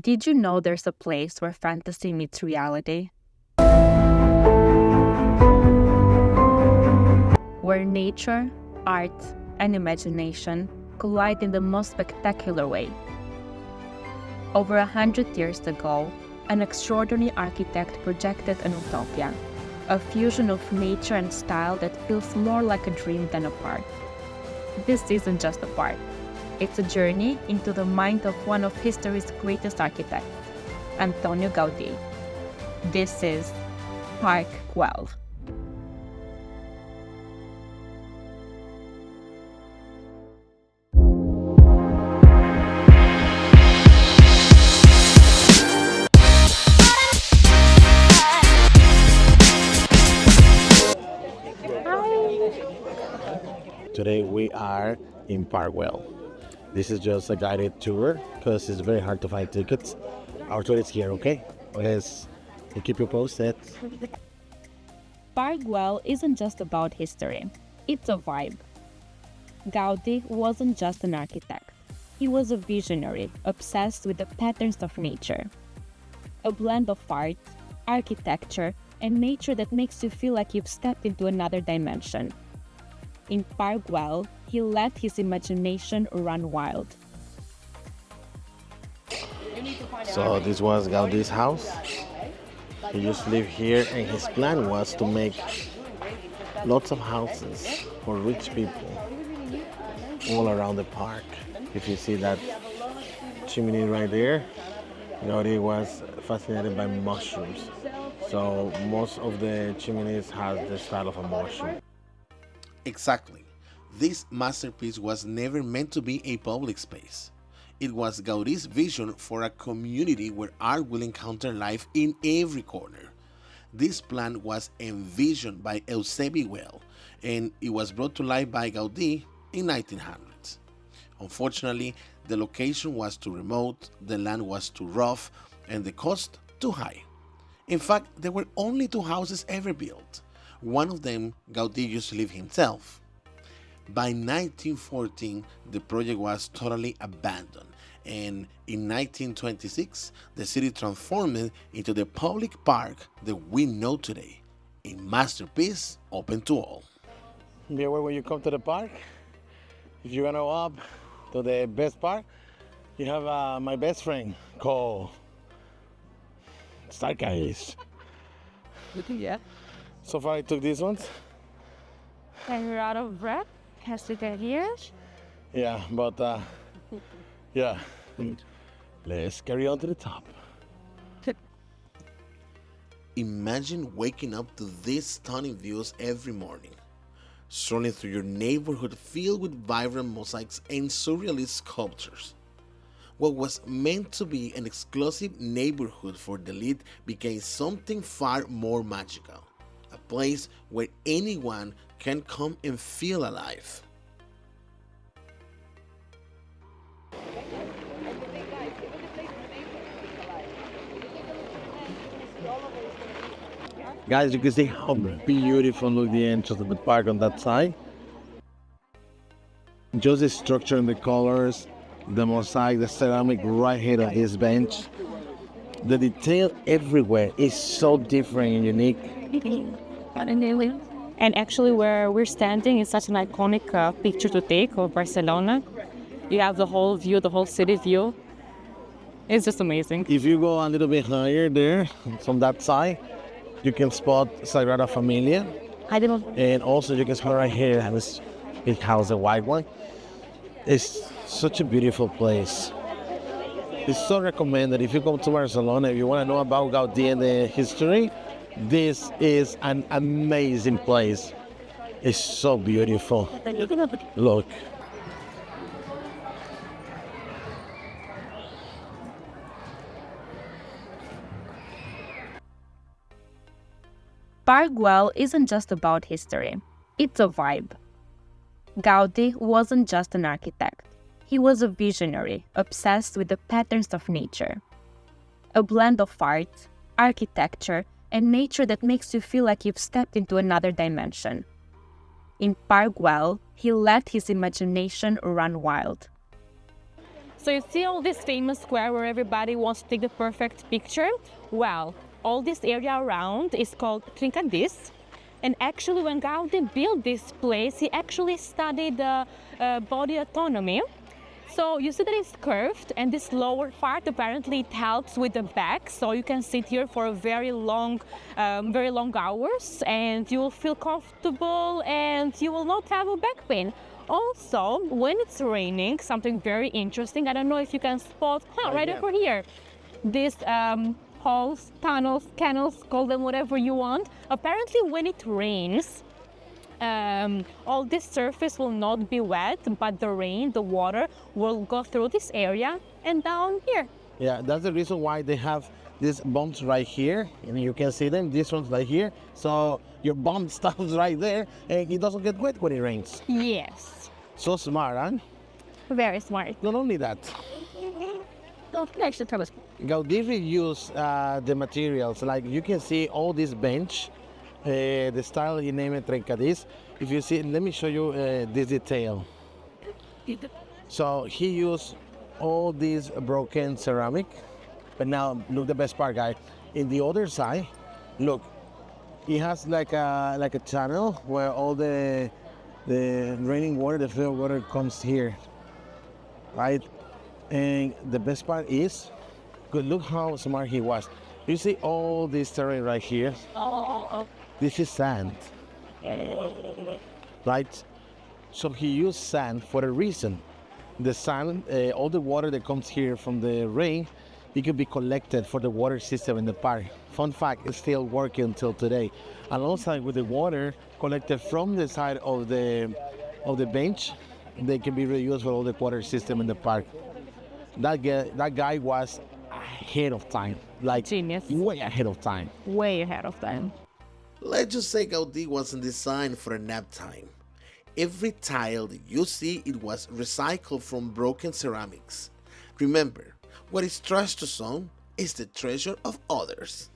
Did you know there's a place where fantasy meets reality? Where nature, art, and imagination collide in the most spectacular way. Over 100 years ago, an extraordinary architect projected an utopia, a fusion of nature and style that feels more like a dream than a park. This isn't just a park. It's a journey into the mind of one of history's greatest architects, Antoni Gaudí. This is Park Güell. Today we are in Park Güell. This is just a guided tour because it's very hard to find tickets. Our tour is here, okay? Yes, we'll keep you posted. Park Güell isn't just about history, it's a vibe. Gaudi wasn't just an architect. He was a visionary, obsessed with the patterns of nature. A blend of art, architecture, and nature that makes you feel like you've stepped into another dimension. In Park Güell, he let his imagination run wild. So this was Gaudi's house. He used to live here and his plan was to make lots of houses for rich people all around the park. If you see that chimney right there, Gaudi was fascinated by mushrooms. So most of the chimneys have the style of a mushroom. Exactly. This masterpiece was never meant to be a public space. It was Gaudí's vision for a community where art will encounter life in every corner. This plan was envisioned by Eusebi Güell, and it was brought to life by Gaudí in 1900s. Unfortunately, the location was too remote, the land was too rough, and the cost too high. In fact, there were only 2 houses ever built. One of them, Gaudí used to live himself. By 1914, the project was totally abandoned, and in 1926, the city transformed it into the public park that we know today, a masterpiece open to all. Be aware when you come to the park, if you're gonna go up to the best part, you have my best friend called Trencadís. Yeah. So far I took these ones. And you're out of breath? Has to get here? Yeah, but yeah. Let's carry on to the top. Imagine waking up to these stunning views every morning, strolling through your neighborhood filled with vibrant mosaics and surrealist sculptures. What was meant to be an exclusive neighborhood for the elite became something far more magical, a place where anyone can come and feel alive. Guys, you can see how beautiful look the entrance of the park on that side. Just the structure and the colors, the mosaic, the ceramic right here on this bench. The detail everywhere is so different and unique. And actually where we're standing is such an iconic picture to take of Barcelona. You have the whole view, the whole city view. It's just amazing. If you go a little bit higher there, from that side, you can spot Sagrada Familia. I didn't. And also you can spot right here, this big house, the white one. It's such a beautiful place. It's so recommended if you come to Barcelona, if you want to know about Gaudí and the history, this is an amazing place. It's so beautiful. Look. Park Güell isn't just about history, it's a vibe. Gaudi wasn't just an architect. He was a visionary, obsessed with the patterns of nature. A blend of art, architecture, and nature that makes you feel like you've stepped into another dimension. In Park Güell, he let his imagination run wild. So you see all this famous square where everybody wants to take the perfect picture? Well, all this area around is called Trencadís. And actually, when Gaudi built this place, he actually studied body autonomy. So you see that it's curved, and this lower part, apparently it helps with the back. So you can sit here for a very long hours, and you will feel comfortable, and you will not have a back pain. Also, when it's raining, something very interesting, I don't know if you can spot, right over here, these holes, tunnels, canals, call them whatever you want. Apparently, when it rains, all this surface will not be wet, but the rain, the water, will go through this area and down here. Yeah, that's the reason why they have these bumps right here, and you can see them, this one's right here. So your bump stops right there, and it doesn't get wet when it rains. Yes. So smart, huh? Very smart. Not only that, Gaudí reused the materials. Like you can see all this bench, the style he named it Trencadís. If you see, let me show you this detail. So he used all these broken ceramic, but now look the best part, guys. In the other side, look, he has like a channel where all the raining water, the field water comes here, right? And the best part is, good, look how smart he was. You see all this terrain right here? This is sand, right? So he used sand for a reason. The sand, all the water that comes here from the rain, it could be collected for the water system in the park. Fun fact, it's still working until today. Alongside with the water collected from the side of the bench, they can be reused for all the water system in the park. That guy was ahead of time, like genius. Way ahead of time. Way ahead of time. Let's just say Gaudi wasn't designed for a nap time. Every tile that you see, it was recycled from broken ceramics. Remember, what is trash to some is the treasure of others.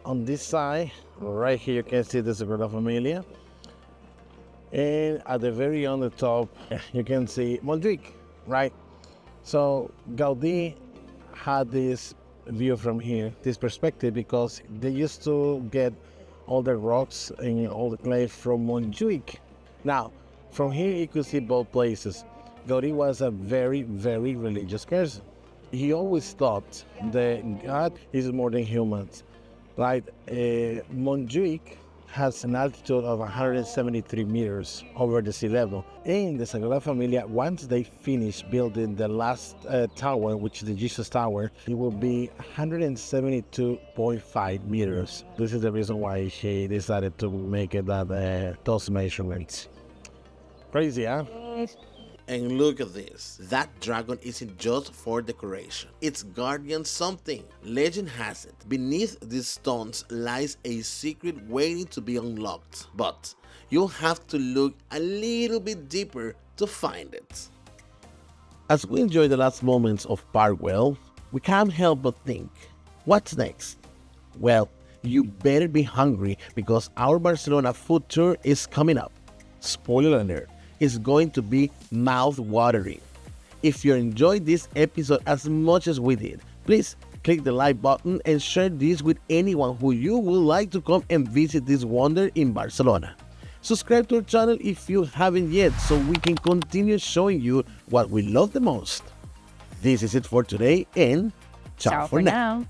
On this side, right here, you can see the Sagrada Familia. And at the very on the top, you can see Montjuic, right? So Gaudi had this view from here, this perspective, because they used to get all the rocks and all the clay from Montjuic. Now, from here you could see both places. Gaudi was a very, very religious person. He always thought that God is more than humans. Right? Montjuic has an altitude of 173 meters over the sea level. In the Sagrada Familia, once they finish building the last tower, which is the Jesus Tower, it will be 172.5 meters. This is the reason why he decided to make it that those measurements. Crazy, huh? And look at this. That dragon isn't just for decoration. It's guardian something. Legend has it, beneath these stones lies a secret waiting to be unlocked. But you'll have to look a little bit deeper to find it. As we enjoy the last moments of Park Güell, we can't help but think, what's next? Well, you better be hungry because our Barcelona food tour is coming up. Spoiler alert. Is going to be mouth-watering. If you enjoyed this episode as much as we did, please click the like button and share this with anyone who you would like to come and visit this wonder in Barcelona. Subscribe to our channel if you haven't yet so we can continue showing you what we love the most. This is it for today and ciao for now.